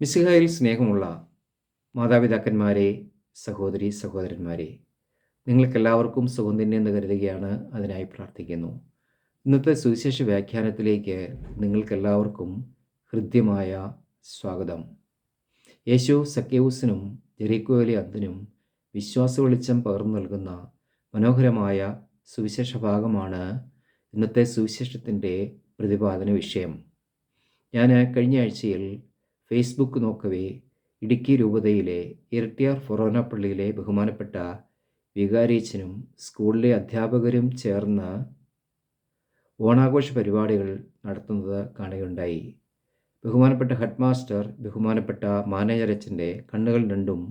മിശിഹായിൽ സ്നേഹമുള്ള മാതാപിതാക്കന്മാരെ, സഹോദരി സഹോദരന്മാരെ, നിങ്ങൾക്കെല്ലാവർക്കും സുഖം തന്നെയെന്ന് കരുതുകയാണ്. അതിനായി പ്രാർത്ഥിക്കുന്നു. ഇന്നത്തെ സുവിശേഷ വ്യാഖ്യാനത്തിലേക്ക് നിങ്ങൾക്കെല്ലാവർക്കും ഹൃദ്യമായ സ്വാഗതം. യേശു സക്കേവൂസിനും ജെറീക്കോയിലെ അന്ധനും വിശ്വാസ വെളിച്ചം പകർന്നു നൽകുന്ന മനോഹരമായ സുവിശേഷ ഭാഗമാണ് ഇന്നത്തെ സുവിശേഷത്തിൻ്റെ പ്രതിപാദന വിഷയം. ഞാൻ കഴിഞ്ഞ ആഴ്ചയിൽ ഫേസ്ബുക്ക് നോക്കവേ ഇടുക്കി രൂപതയിലെ ഇരട്ടിയാർ ഫൊറോന പള്ളിയിലെ ബഹുമാനപ്പെട്ട വികാരിയച്ഛനും സ്കൂളിലെ അധ്യാപകരും ചേർന്ന് ഓണാഘോഷ പരിപാടികൾ നടത്തുന്നത് കാണുകയുണ്ടായി. ബഹുമാനപ്പെട്ട ഹെഡ് മാസ്റ്റർ ബഹുമാനപ്പെട്ട മാനേജർ അച്ഛൻ്റെ കണ്ണുകൾ രണ്ടും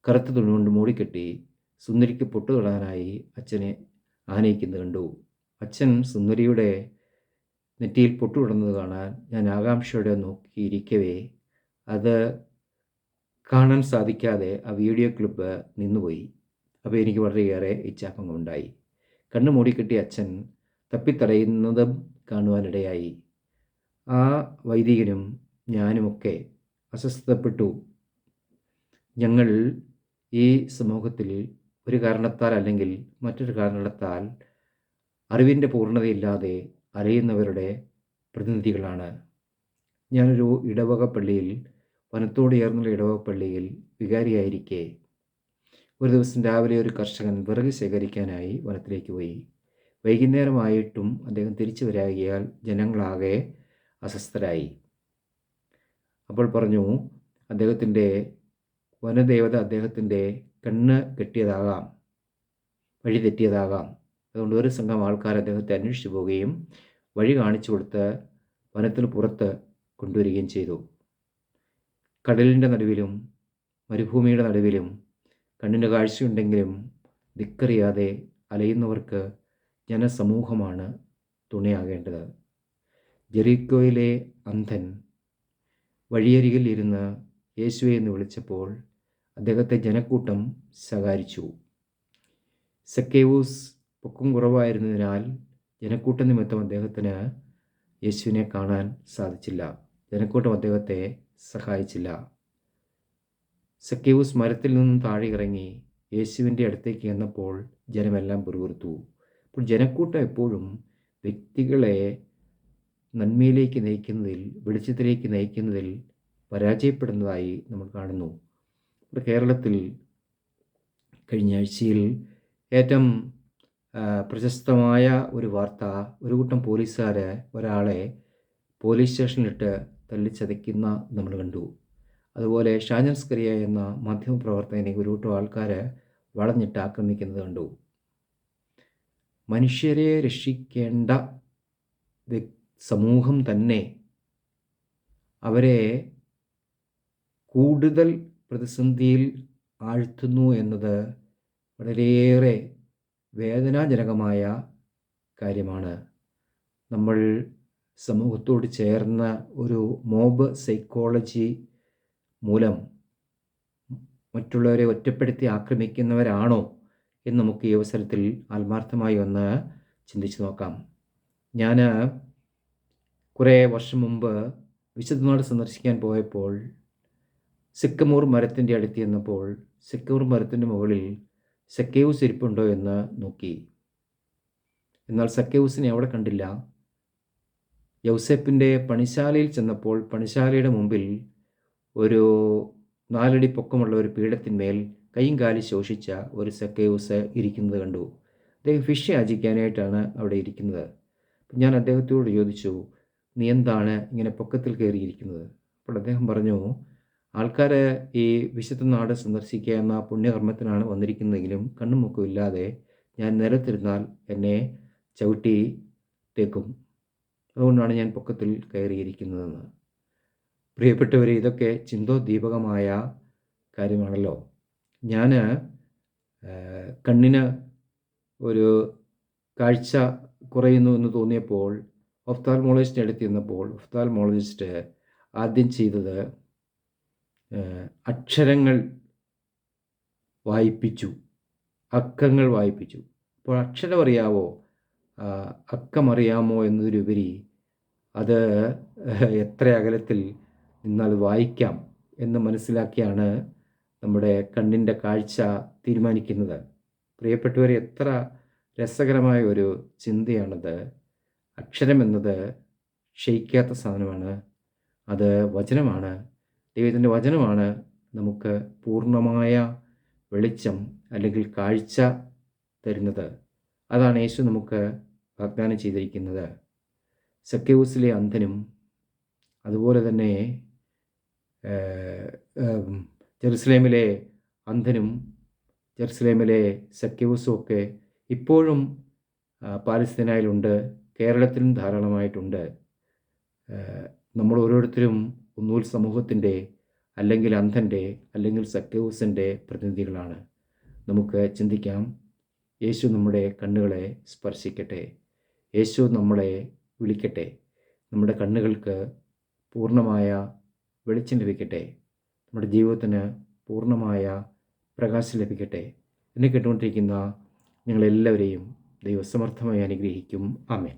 കറുത്ത തുണി കൊണ്ട് മൂടിക്കെട്ടി സുന്ദരിക്ക് പൊട്ടുതൊടാനായി അച്ഛനെ ആനയിക്കുന്നത് കണ്ടു. അച്ഛൻ സുന്ദരിയുടെ നെറ്റിയിൽ പൊട്ടുവിടുന്നത് കാണാൻ ഞാൻ ആകാംക്ഷയോടെ നോക്കിയിരിക്കവേ അത് കാണാൻ സാധിക്കാതെ ആ വീഡിയോ ക്ലിപ്പ് നിന്നുപോയി. അപ്പോൾ എനിക്ക് വളരെയേറെ ഇച്ഛാഭംഗമുണ്ടായി. കണ്ണ് മൂടിക്കെട്ടി അച്ഛൻ തപ്പിത്തടയുന്നതും കാണുവാനിടയായി. ആ വൈദികനും ഞാനുമൊക്കെ അസ്വസ്ഥപ്പെട്ടു. ഞങ്ങൾ ഈ സമൂഹത്തിൽ ഒരു കാരണത്താൽ അല്ലെങ്കിൽ മറ്റൊരു കാരണത്താൽ അറിവിൻ്റെ പൂർണ്ണതയില്ലാതെ അലയുന്നവരുടെ പ്രതിനിധികളാണ്. ഞാനൊരു ഇടവക പള്ളിയിൽ, വനത്തോട് ചേർന്നുള്ള ഇടവക പള്ളിയിൽ വികാരിയായിരിക്കെ ഒരു ദിവസം രാവിലെ ഒരു കർഷകൻ വിറക് ശേഖരിക്കാനായി വനത്തിലേക്ക് പോയി. വൈകുന്നേരമായിട്ടും അദ്ദേഹം തിരിച്ചു വരാകിയാൽ ജനങ്ങളാകെ അസ്വസ്ഥരായി. അപ്പോൾ പറഞ്ഞു, അദ്ദേഹത്തിൻ്റെ വനദേവത അദ്ദേഹത്തിൻ്റെ കണ്ണ് കെട്ടിയതാകാം, വഴി തെറ്റിയതാകാം. അതുകൊണ്ട് ഒരു സംഘം ആൾക്കാർ അദ്ദേഹത്തെ അന്വേഷിച്ചു പോവുകയും വഴി കാണിച്ചു കൊടുത്ത് വനത്തിന് പുറത്ത് കൊണ്ടുവരികയും ചെയ്തു. കടലിൻ്റെ നടുവിലും മരുഭൂമിയുടെ നടുവിലും കണ്ണിന് കാഴ്ചയുണ്ടെങ്കിലും ദിക്കറിയാതെ അലയുന്നവർക്ക് ജനസമൂഹമാണ് തുണയാകേണ്ടത്. ജെറീക്കോയിലെ അന്ധൻ വഴിയരികിൽ ഇരുന്ന് യേശുവെ എന്ന് വിളിച്ചപ്പോൾ അദ്ദേഹത്തെ ജനക്കൂട്ടം ശകാരിച്ചു. സക്കേവൂസ് പൊക്കം കുറവായിരുന്നതിനാൽ ജനക്കൂട്ട നിമിത്തം അദ്ദേഹത്തിന് യേശുവിനെ കാണാൻ സാധിച്ചില്ല. ജനക്കൂട്ടം അദ്ദേഹത്തെ സഹായിച്ചില്ല. സക്കേവൂസ് മരത്തിൽ നിന്നും താഴെ ഇറങ്ങി യേശുവിൻ്റെ അടുത്തേക്ക് ചെന്നപ്പോൾ ജനമെല്ലാം പിറുപിറുത്തു. അപ്പോൾ ജനക്കൂട്ടം എപ്പോഴും വ്യക്തികളെ നന്മയിലേക്ക് നയിക്കുന്നതിൽ, വെളിച്ചത്തിലേക്ക് നയിക്കുന്നതിൽ പരാജയപ്പെടുന്നതായി നമ്മൾ കാണുന്നു. ഇവിടെ കേരളത്തിൽ കഴിഞ്ഞ ആഴ്ചയിൽ ഏറ്റവും പ്രശസ്തമായ ഒരു വാർത്ത, ഒരു കൂട്ടം പോലീസുകാർ ഒരാളെ പോലീസ് സ്റ്റേഷനിലിട്ട് തല്ലിച്ചതയ്ക്കുന്ന നമ്മൾ കണ്ടു. അതുപോലെ ഷാജൻ സ്കറിയ എന്ന മാധ്യമപ്രവർത്തകനെ ഒരു കൂട്ടം ആൾക്കാർ വളഞ്ഞിട്ട് ആക്രമിക്കുന്നത് കണ്ടു. മനുഷ്യരെ രക്ഷിക്കേണ്ട സമൂഹം തന്നെ അവരെ കൂടുതൽ പ്രതിസന്ധിയിൽ ആഴ്ത്തുന്നു എന്നത് വളരെയേറെ വേദനാജനകമായ കാര്യമാണ്. നമ്മൾ സമൂഹത്തോട് ചേർന്ന ഒരു മോബ് സൈക്കോളജി മൂലം മറ്റുള്ളവരെ ഒറ്റപ്പെടുത്തി ആക്രമിക്കുന്നവരാണോ എന്ന് നമുക്ക് ഈ അവസരത്തിൽ ആത്മാർത്ഥമായി ഒന്ന് ചിന്തിച്ചു നോക്കാം. ഞാൻ കുറേ വർഷം മുമ്പ് വിശുദ്ധനാട് സന്ദർശിക്കാൻ പോയപ്പോൾ സിക്കമൂർ മരത്തിൻ്റെ അടുത്ത് ചെന്നപ്പോൾ സിക്കമൂർ മരത്തിൻ്റെ മുകളിൽ സക്കേവൂസ് ഇരിപ്പുണ്ടോ എന്ന് നോക്കി. എന്നാൽ സക്കേവൂസിനെ അവിടെ കണ്ടില്ല. യൗസേപ്പിൻ്റെ പണിശാലയിൽ ചെന്നപ്പോൾ പണിശാലയുടെ മുമ്പിൽ ഒരു 4 അടി പൊക്കമുള്ള ഒരു പീഠത്തിന്മേൽ കൈയും കാലും ശോഷിച്ച ഒരു സക്കേവൂസ് ഇരിക്കുന്നത് കണ്ടു. അദ്ദേഹം ഫിഷ് യാചിക്കാനായിട്ടാണ് അവിടെ ഇരിക്കുന്നത്. ഞാൻ അദ്ദേഹത്തോട് ചോദിച്ചു, നീ എന്താണ് ഇങ്ങനെ പൊക്കത്തിൽ കയറിയിരിക്കുന്നത്? അപ്പോൾ അദ്ദേഹം പറഞ്ഞു, ആൾക്കാർ ഈ വിശുദ്ധ നാട് സന്ദർശിക്കുക എന്ന പുണ്യകർമ്മത്തിനാണ് വന്നിരിക്കുന്നതെങ്കിലും കണ്ണും മുക്കും ഇല്ലാതെ ഞാൻ നിലത്തിരുന്നാൽ എന്നെ ചവിട്ടി തേക്കും. അതുകൊണ്ടാണ് ഞാൻ പൊക്കത്തിൽ കയറിയിരിക്കുന്നതെന്ന്. പ്രിയപ്പെട്ടവരെ, ഇതൊക്കെ ചിന്തോദ്ദീപകമായ കാര്യമാണല്ലോ. ഞാൻ കണ്ണിന് ഒരു കാഴ്ച കുറയുന്നു എന്ന് തോന്നിയപ്പോൾ ഒഫ്താൽമോളജിസ്റ്റിൻ്റെ അടുത്ത് ചെന്നപ്പോൾ ഒഫ്താൽമോളജിസ്റ്റ് ആദ്യം ചെയ്തത് അക്ഷരങ്ങൾ വായിപ്പിച്ചു, അക്കങ്ങൾ വായിപ്പിച്ചു. അപ്പോൾ അക്ഷരം അറിയാവോ, അക്കമറിയാമോ എന്നതിലുപരി അത് എത്ര അകലത്തിൽ നിന്നാൽ വായിക്കാം എന്ന് മനസ്സിലാക്കിയാണ് നമ്മുടെ കണ്ണിൻ്റെ കാഴ്ച തീരുമാനിക്കുന്നത്. പ്രിയപ്പെട്ടവരെ, എത്ര രസകരമായ ഒരു ചിന്തയാണത്. അക്ഷരമെന്നത് ക്ഷയിക്കാത്ത സാധനമാണ്. അത് വചനമാണ്. ദൈവത്തിൻ്റെ വചനമാണ് നമുക്ക് പൂർണ്ണമായ വെളിച്ചം അല്ലെങ്കിൽ കാഴ്ച തരുന്നത്. അതാണ് യേശു നമുക്ക് വാഗ്ദാനം ചെയ്തിരിക്കുന്നത്. സക്കേവൂസിലെ അന്ധനും അതുപോലെ തന്നെ ജെറുസലേമിലെ അന്ധനും ജെറുസലേമിലെ സക്കേവൂസും ഒക്കെ ഇപ്പോഴും പാലസ്തീനയിലുണ്ട്, കേരളത്തിലും ധാരാളമായിട്ടുണ്ട്. നമ്മൾ ഓരോരുത്തരും ഒന്നുകിൽ സമൂഹത്തിൻ്റെ, അല്ലെങ്കിൽ അന്ധൻ്റെ, അല്ലെങ്കിൽ സക്കേവൂസിൻ്റെ പ്രതിനിധികളാണ്. നമുക്ക് ചിന്തിക്കാം. യേശു നമ്മുടെ കണ്ണുകളെ സ്പർശിക്കട്ടെ. യേശു നമ്മളെ വിളിക്കട്ടെ. നമ്മുടെ കണ്ണുകൾക്ക് പൂർണ്ണമായ വെളിച്ചം ലഭിക്കട്ടെ. നമ്മുടെ ജീവിതത്തിന് പൂർണ്ണമായ പ്രകാശം ലഭിക്കട്ടെ. എന്നെ കേട്ടുകൊണ്ടിരിക്കുന്ന നിങ്ങളെല്ലാവരെയും ദൈവസമർത്ഥമായി അനുഗ്രഹിക്കും. ആമേൻ.